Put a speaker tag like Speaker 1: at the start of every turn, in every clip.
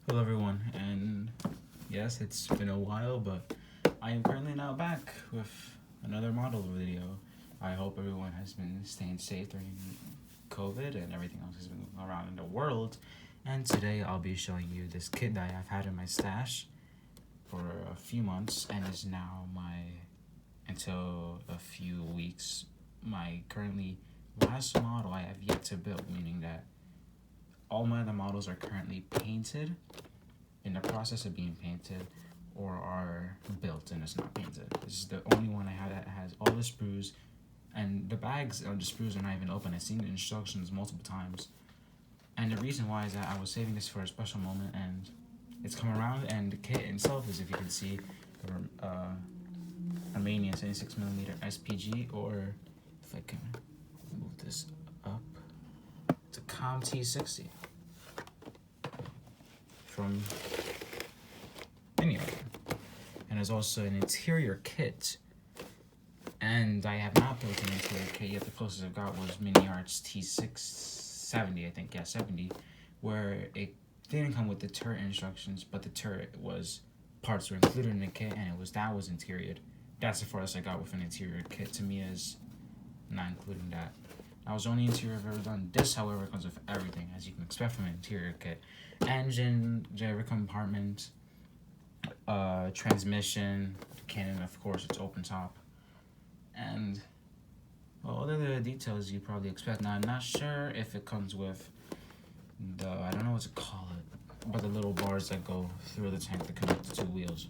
Speaker 1: Hello everyone, and yes, it's been a while, but I am currently now back with another model video. I hope everyone has been staying safe during COVID and everything else has been going around in the world. And today I'll be showing you this kit that I've had in my stash for a few months and is now until a few weeks, my currently last model I have yet to build, meaning that all my other models are currently painted, in the process of being painted, or are built and it's not painted. This is the only one I have that has all the sprues, and the bags of the sprues are not even open. I've seen the instructions multiple times. And the reason why is that I was saving this for a special moment, and it's come around, and the kit itself is, if you can see, the Romanian 76mm SPG, or if I can move this up, Tacam T-60 from Miniart. And there's also an interior kit, and I have not built an interior kit yet. The closest I've got was Miniart's T670, I think, yeah, 70, where it didn't come with the turret instructions, but the turret parts were included in the kit, and that was interior. That's the farthest I got with an interior kit. To me, is not including that. That was the only interior I've ever done. This, however, comes with everything, as you can expect from an interior kit. Engine, gyro compartment, transmission, cannon, of course, it's open top. And, well, other details you probably expect. Now, I'm not sure if it comes with I don't know what to call it, but the little bars that go through the tank that connect the two wheels.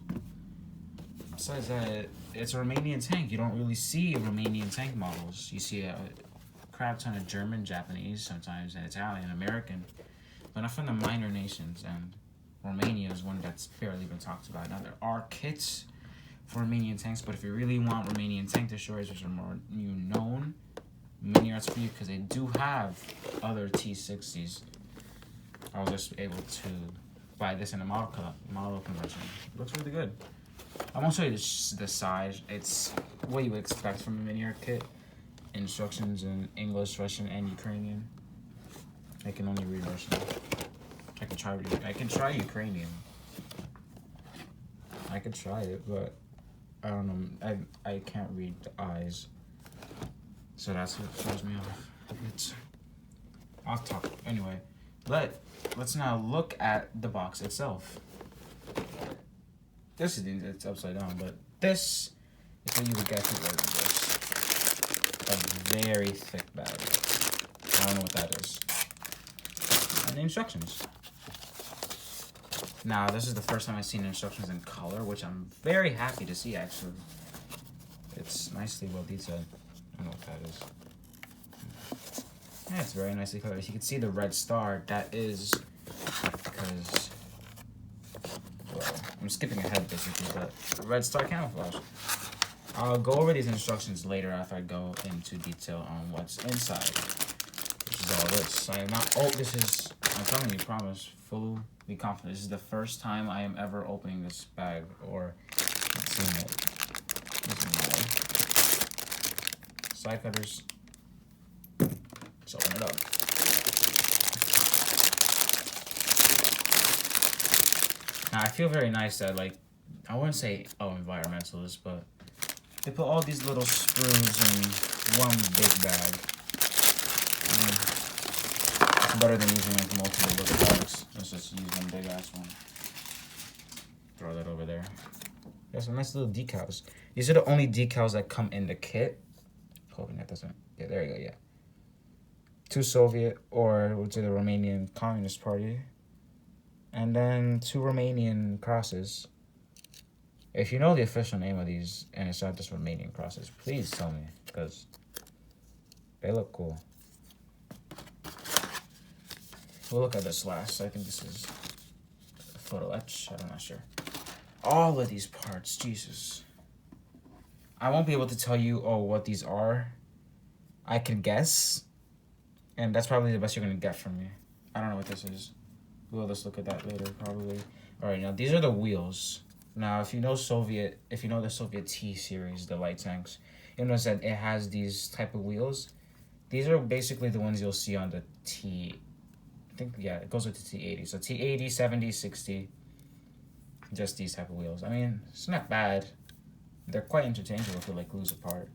Speaker 1: Besides that, it's a Romanian tank. You don't really see Romanian tank models. You see a crap ton of German, Japanese, sometimes, and Italian, American, but not from the minor nations, and Romania is one that's barely been talked about. Now, there are kits for Romanian tanks, but if you really want Romanian tank destroyers, which are more known, Miniart's for you, because they do have other T-60s. I was just able to buy this in a model conversion. It looks really good. I won't show you the size. It's what you would expect from a Miniart kit. Instructions in English, Russian, and Ukrainian. I can only read Russian. I can try Ukrainian. I could try it, but I don't know. I can't read the eyes, so that's what throws me off. It's off topic. Anyway, let's now look at the box itself. It's upside down, but this is what you would get if you ordered this. A very thick bag. I don't know what that is. And the instructions. Now, this is the first time I've seen instructions in color, which I'm very happy to see, actually. It's nicely well detailed. I don't know what that is. Yeah, it's very nicely colored. As you can see the red star, that is because, well, I'm skipping ahead basically, but red star camouflage. I'll go over these instructions later after I go into detail on what's inside, which is all this. I'm telling you, promise, fully confident. This is the first time I am ever opening this bag or seeing it. This is my side cutters. Let's open it up. Now, I feel very nice that, I wouldn't say, environmentalist, but they put all these little sprues in one big bag. It's better than using multiple little bags. Let's just use one big ass one. Throw that over there. There's some nice little decals. These are the only decals that come in the kit. Hoping that doesn't. Yeah, there you go. Yeah. 2 Soviet, or which is the Romanian Communist Party, and then 2 Romanian crosses. If you know the official name of these, and it's not just Romanian crosses, please tell me, because they look cool. We'll look at this last. I think this is a photo etch. I'm not sure. All of these parts, Jesus. I won't be able to tell you, what these are. I can guess, and that's probably the best you're going to get from me. I don't know what this is. We'll just look at that later, probably. All right, now these are the wheels. Now, if you know the Soviet T series, the light tanks, you notice that it has these type of wheels. These are basically the ones you'll see on the think, yeah, it goes with the T80. So T80, 70, 60. Just these type of wheels. I mean, it's not bad. They're quite interchangeable if you like lose apart.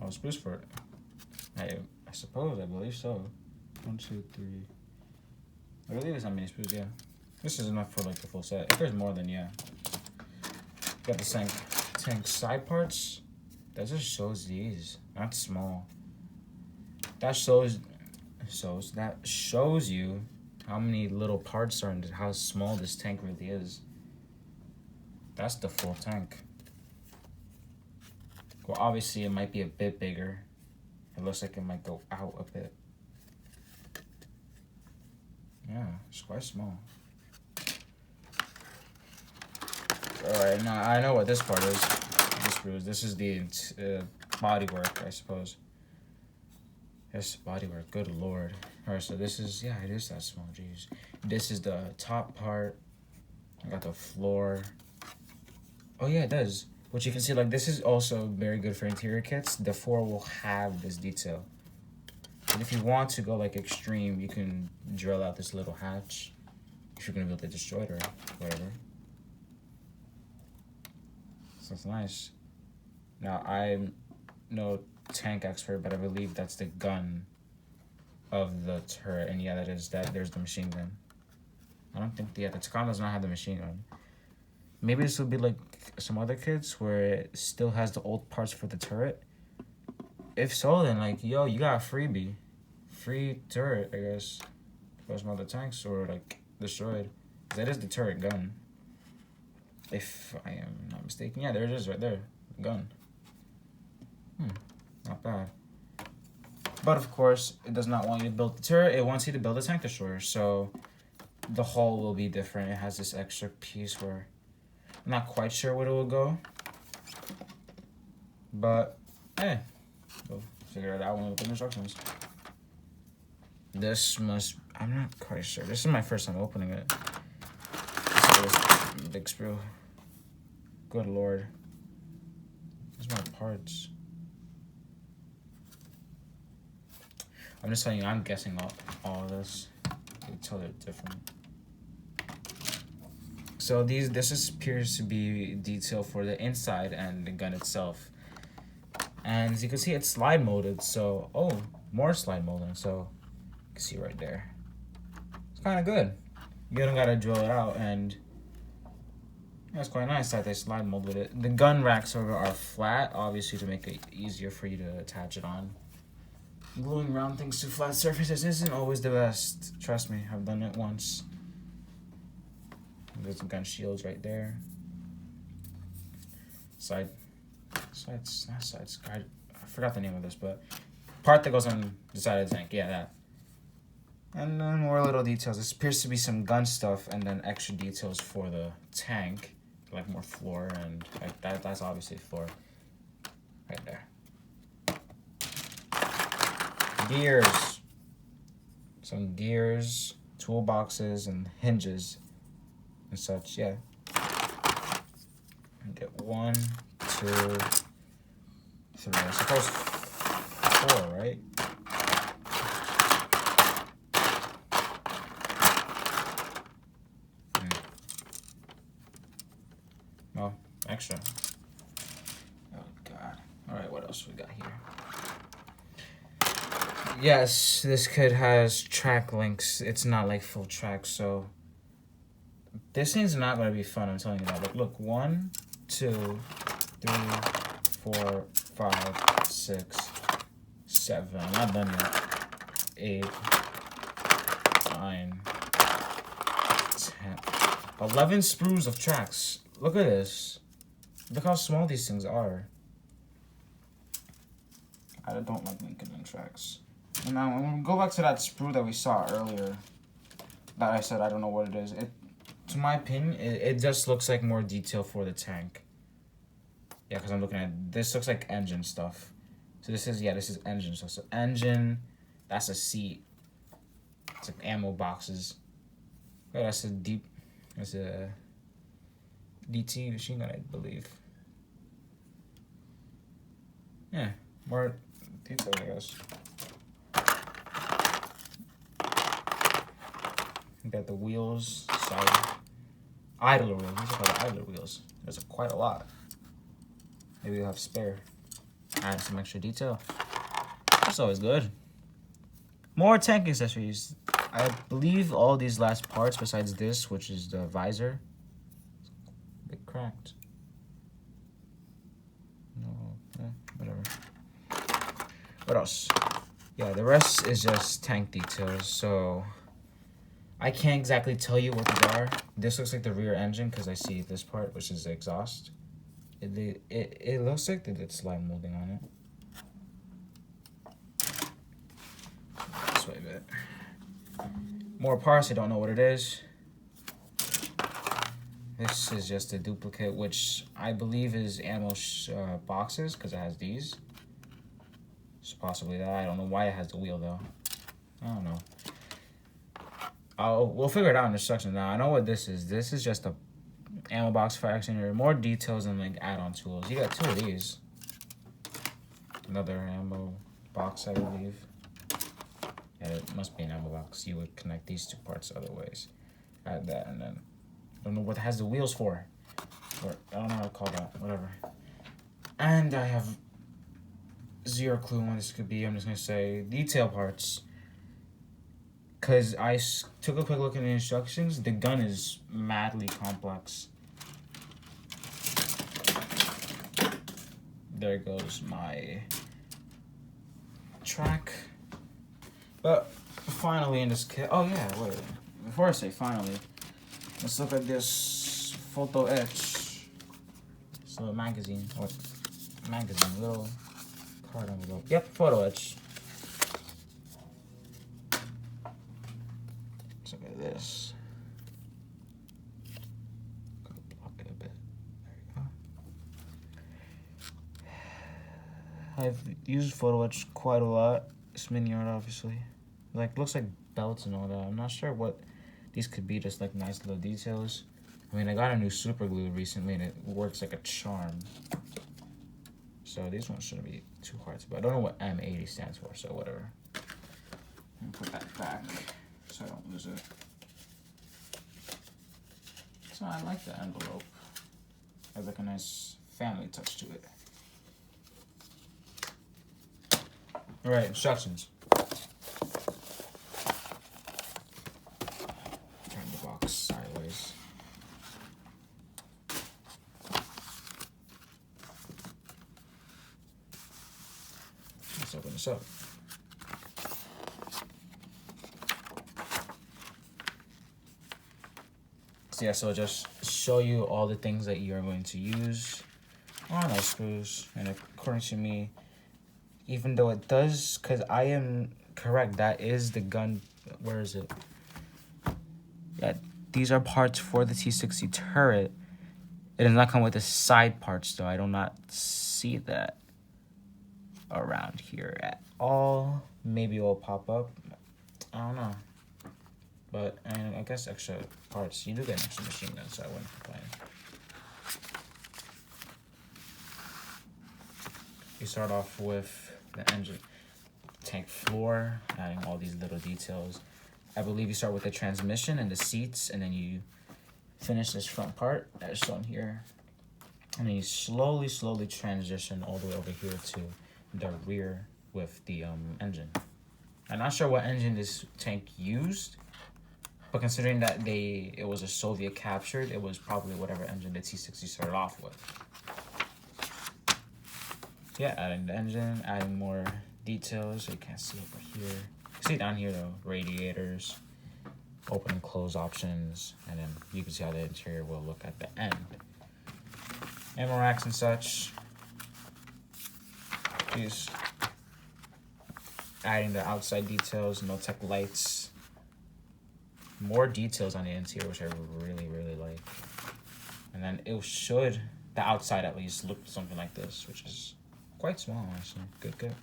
Speaker 1: Oh, spruce for it. I suppose, I believe so. 1, 2, 3. I believe there's not many sprues, yeah. This is enough for like the full set. If there's more, then yeah. Got the tank side parts. That just shows these. Not small. That shows you how many little parts are and how small this tank really is. That's the full tank. Well, obviously it might be a bit bigger. It looks like it might go out a bit. Yeah, it's quite small. Alright, now I know what this part is. This is the bodywork, I suppose. Yes, bodywork. Good lord. Alright, so this is, yeah, it is that small. Jeez. This is the top part. I got the floor. Oh yeah, it does. Which you can see, like, this is also very good for interior kits. The 4 will have this detail. And if you want to go like extreme, you can drill out this little hatch if you're gonna build a destroyer or whatever. So it's nice. Now, I'm no tank expert, but I believe that's the gun of the turret. And yeah, that is that. There's the machine gun. I don't think the Tacam does not have the machine gun. Maybe this will be like some other kits where it still has the old parts for the turret. If so, then like, yo, you got a freebie. Free turret, I guess. For some other tanks or like destroyed. That is the turret gun. If I am not mistaken. Yeah, there it is right there. Gun. Not bad. But of course, it does not want you to build the turret. It wants you to build a tank destroyer. So the hull will be different. It has this extra piece where I'm not quite sure where it will go. But, hey. We'll figure it out when we look at the instructions. This must... I'm not quite sure. This is my first time opening it. This big sprue. Good lord. These are my parts. I'm just telling you, I'm guessing all of this. You can tell they're different. So this appears to be detail for the inside and the gun itself. And as you can see, it's slide molded. So, oh, more slide molding. So, you can see right there. It's kind of good. You don't gotta drill it out, and that's quite nice that they slide molded it. The gun racks are flat, obviously to make it easier for you to attach it on. Gluing round things to flat surfaces isn't always the best. Trust me, I've done it once. There's some gun shields right there. I forgot the name of this, but part that goes on the side of the tank. Yeah, that. And then more little details. This appears to be some gun stuff, and then extra details for the tank, like more floor and like that. That's obviously floor, right there. Gears, some gears, toolboxes, and hinges, and such. Yeah. And get 1, 2, 3. I suppose 4, right? Oh, extra. Oh god. Alright, what else we got here? Yes, this kit has track links. It's not like full track, so this thing's not gonna be fun, I'm telling you that. But look, 1, 2, 3, 4, 5, 6, 7. I'm not done yet. 8, 9, 10. 11 sprues of tracks. Look at this. Look how small these things are. I don't like linking in tracks. And now, when we go back to that sprue that we saw earlier, that I said I don't know what it is. To my opinion, it just looks like more detail for the tank. Yeah, because I'm looking at this looks like engine stuff. So this is engine stuff. So engine, that's a seat. It's like ammo boxes. Oh, that's a DT machine gun, I believe. Yeah, more detail, I guess. You got the wheels, side idler wheels. These are called idler wheels. There's quite a lot. Maybe you'll have spare. Add some extra detail. That's always good. More tank accessories. I believe all these last parts, besides this, which is the visor, a bit cracked. No, whatever. What else? Yeah, the rest is just tank details. So I can't exactly tell you what these are. This looks like the rear engine because I see this part, which is the exhaust. It looks like they did slide molding on it. This way a bit. More parts, I don't know what it is. This is just a duplicate, which I believe is ammo boxes, because it has these. It's possibly that. I don't know why it has the wheel, though. I don't know. We'll figure it out in the instructions now. I know what this is. This is just a ammo box for action. More details and like add-on tools. You got 2 of these. Another ammo box, I believe. Yeah, it must be an ammo box. You would connect these 2 parts other ways. Add that, and then I don't know what it has the wheels for. Or I don't know how to call that. Whatever. And I have 0 clue what this could be. I'm just gonna say detail parts. Cause I took a quick look at the instructions. The gun is madly complex. There goes my track. But finally in this kit, oh yeah, wait. Before I say finally, let's look at this photo etch. It's a little magazine, little card envelope. Yep, photo etch. Let's look at this. Gotta block it a bit. There you go. I've used photo etch quite a lot. It's Miniart, obviously. Like, looks like belts and all that. I'm not sure what these could be, just like nice little details. I mean, I got a new super glue recently and it works like a charm. So these ones shouldn't be too hard to, but I don't know what M80 stands for, so whatever. I'm gonna put that back so I don't lose it. So I like the envelope. It has like a nice family touch to it. All right, instructions. Turn the box sideways. Let's open this up. So yeah, so just show you all the things that you're going to use on our screws, and according to me, even though it does, because I am correct, that is the gun. Where is it? Yeah, these are parts for the T-60 turret. It does not come with the side parts, though. I do not see that around here at all. Maybe it will pop up. I don't know. But I guess extra parts. You do get an extra machine gun, so I wouldn't complain. You start off with the engine tank floor, adding all these little details. I believe you start with the transmission and the seats, and then you finish this front part as shown here. And then you slowly transition all the way over here to the rear with the engine. I'm not sure what engine this tank used, but considering that it was a Soviet captured, it was probably whatever engine the T-60 started off with. Yeah, adding the engine, adding more details. So you can't see over here. You see down here though, radiators, open and close options, and then you can see how the interior will look at the end. Ammo racks and such. These adding the outside details, no tech lights. More details on the interior, which I really like. And then it should, the outside at least, look something like this, which is quite small actually. Good.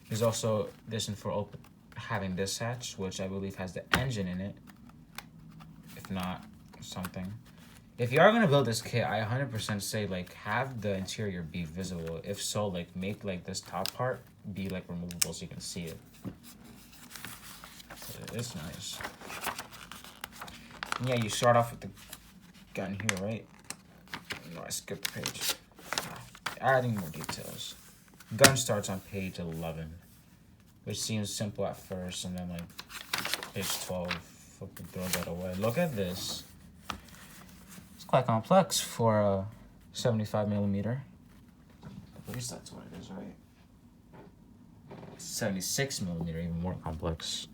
Speaker 1: There's also this for having this hatch, which I believe has the engine in it. If not, something. If you are gonna build this kit, I 100% say like have the interior be visible. If so, like make like this top part be like removable so you can see it. It's nice. Yeah, you start off with the gun here, right? No, I skipped the page. Adding more details. Gun starts on page 11, which seems simple at first, and then like page 12, fucking throw that away. Look at this. It's quite complex for a 75 millimeter. At least that's what it is, right? 76 millimeter, even more complex.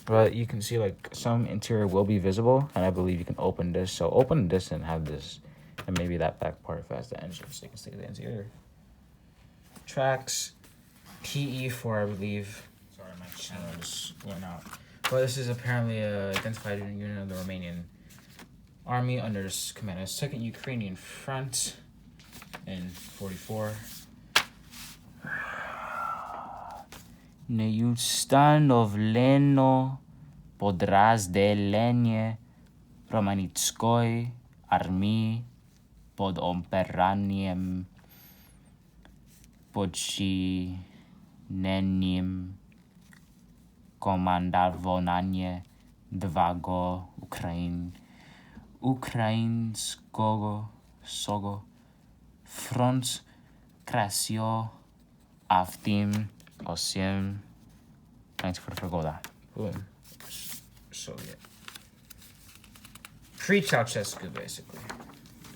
Speaker 1: But you can see like some interior will be visible, and I believe you can open this. So open this and have this, and maybe that back part if it has the engine, so you can see the interior. Tracks, PE4, I believe. Sorry, my channel just went out. But this is apparently a identified unit of the Romanian army under its command of 2nd Ukrainian Front in 44. Neustanovleno podrazdelenie Romanitskoj armii pod operaniem podčineniem komandovanie dvago ukrajinskogo front krasio a v tým 1944 goda. Boom. Soviet. Pre-Ceausescu, basically.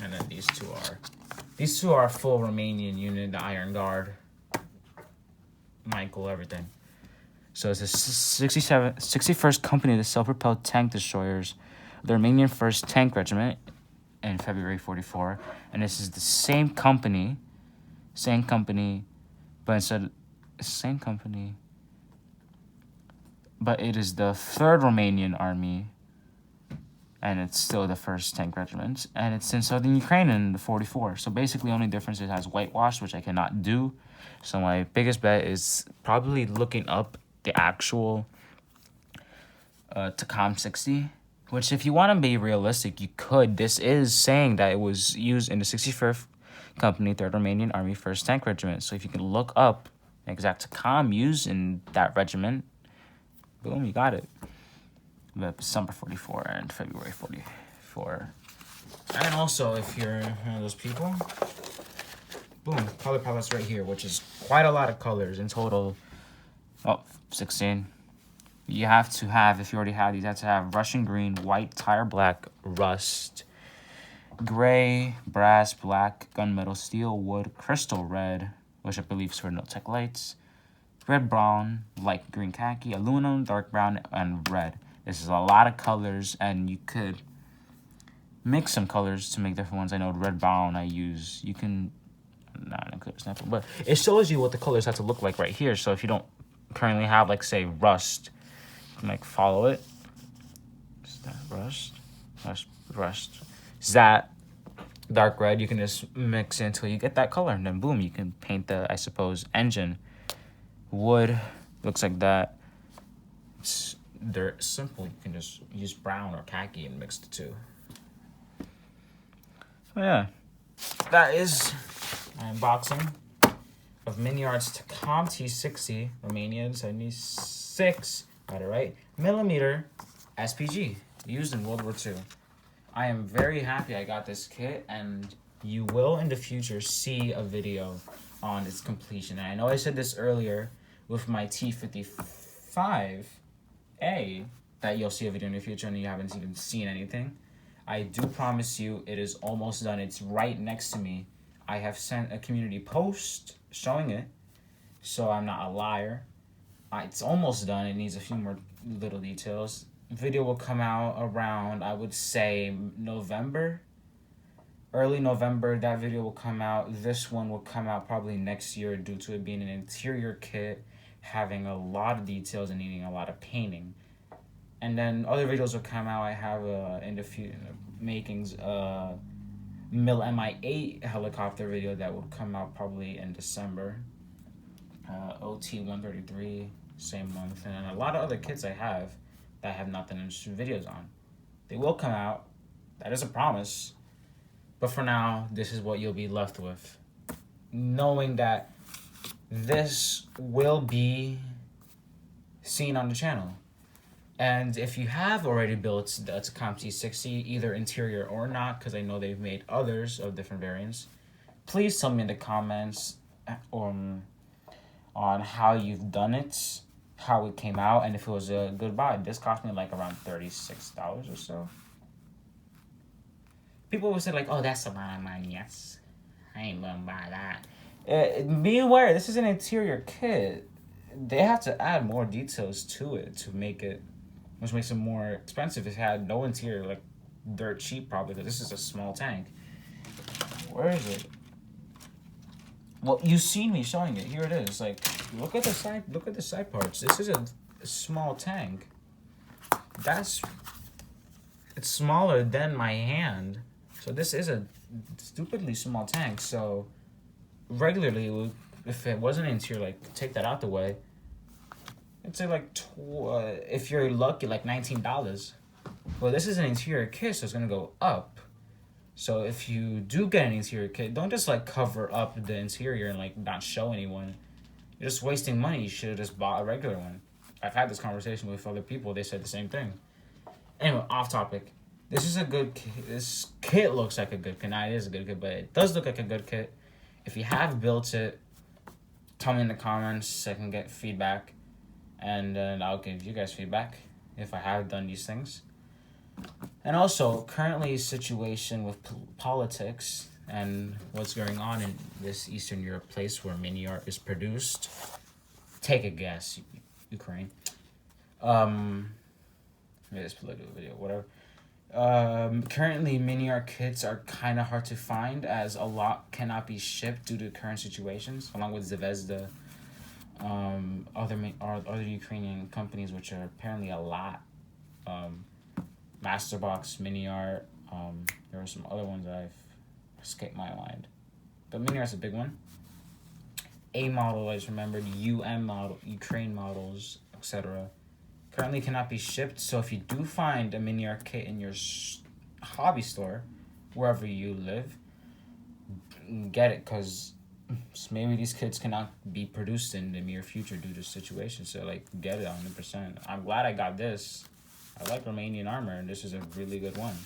Speaker 1: And then these two are full Romanian unit, the Iron Guard, Michael, everything. So it's the 61st Company of the Self-Propelled Tank Destroyers, the Romanian 1st Tank Regiment in February 44. And this is the same company, but instead, same company, but it is the 3rd Romanian Army, and it's still the 1st Tank Regiment, and it's in southern Ukraine in the 44. So basically, only difference is it has whitewash, which I cannot do. So my biggest bet is probably looking up the actual Tacam T-60, which if you want to be realistic, you could. This is saying that it was used in the 61st Company, 3rd Romanian Army, 1st Tank Regiment. So if you can look up the exact Tacam used in that regiment, boom, you got it. But December 44 and February 44. And also, if you're one of those people, boom, color palettes right here, which is quite a lot of colors in total. Oh, 16. You have to have, if you already have these, you have to have Russian green, white, tire black, rust, gray, brass, black, gunmetal, steel, wood, crystal red, which I believe is for no-tech lights, red, brown, light green khaki, aluminum, dark brown, and red. This is a lot of colors, and you could mix some colors to make different ones. I know red, brown I use. You can, not a good example, but it shows you what the colors have to look like right here. So if you don't currently have, like, say, rust, you can, like, follow it. Is that rust? Rust. Is that dark red? You can just mix it until you get that color, and then boom, you can paint the, I suppose, engine. Wood looks like that. They're simple. You can just use brown or khaki and mix the two. So yeah, that is my unboxing of Miniart's Tacam T-60 Romanian 76, got it right, millimeter SPG used in World War II. I am very happy I got this kit, and you will in the future see a video on its completion. And I know I said this earlier with my T-55A that you'll see a video in the future and you haven't even seen anything. I do promise you it is almost done. It's right next to me. I have sent a community post showing it, so I'm not a liar. It's almost done. It needs a few more little details. Video will come out around, I would say, November. Early November, that video will come out. This one will come out probably next year due to it being an interior kit, having a lot of details and needing a lot of painting. And then other videos will come out. I have in the makings Mil Mi-8 helicopter video that will come out probably in December. OT-133, same month. And a lot of other kits I have that I have not done videos on. They will come out. That is a promise. But for now, this is what you'll be left with. Knowing that this will be seen on the channel. And if you have already built the Tacam T-60, either interior or not, because I know they've made others of different variants, please tell me in the comments on how you've done it, how it came out, and if it was a good buy. This cost me like around $36 or so. People will say like, "Oh, that's a lot of money." Yes, I ain't gonna buy that. Be aware, this is an interior kit. They have to add more details to it to make it, which makes it more expensive. It had no interior, like dirt cheap probably, because this is a small tank. Where is it? Well, you've seen me showing it. Here it is. Like, look at the side. Look at the side parts. This is a small tank. It's smaller than my hand. So this is a stupidly small tank. So regularly, if it wasn't interior, like take that out the way, it'd say like if you're lucky, like $19. Well, this is an interior kit, so it's gonna go up. So if you do get an interior kit, don't just like cover up the interior and like not show anyone. You're just wasting money. You should have just bought a regular one. I've had this conversation with other people. They said the same thing. Anyway, off topic. This is a good kit. This kit looks like a good kit. Now, it is a good kit, but it does look like a good kit. If you have built it, tell me in the comments so I can get feedback. And then I'll give you guys feedback if I have done these things. And also, currently situation with politics and what's going on in this Eastern Europe place where Miniart is produced. Take a guess, Ukraine. Maybe this political video, whatever. Currently, Miniart kits are kind of hard to find as a lot cannot be shipped due to current situations, along with Zvezda, other Ukrainian companies, which are apparently a lot. Masterbox, Miniart, there are some other ones that I've escaped my mind. But Miniart's a big one. A model, I just remembered, model, Ukraine models, etc. Currently cannot be shipped, so if you do find a Miniart kit in your hobby store, wherever you live, get it, because maybe these kits cannot be produced in the near future due to situation, so like get it 100%. I'm glad I got this. I like Romanian armor, and this is a really good one.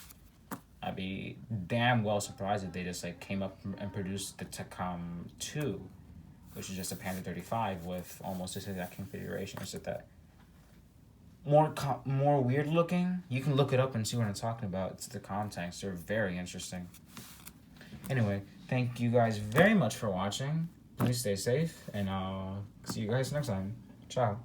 Speaker 1: I'd be damn well surprised if they just like came up and produced the Tacam 2, which is just a Panther 35 with almost this exact configuration. It's just that more weird looking. You can look it up and see what I'm talking about. It's the Tacam tanks. They're very interesting. Anyway, thank you guys very much for watching. Please stay safe, and I'll see you guys next time. Ciao.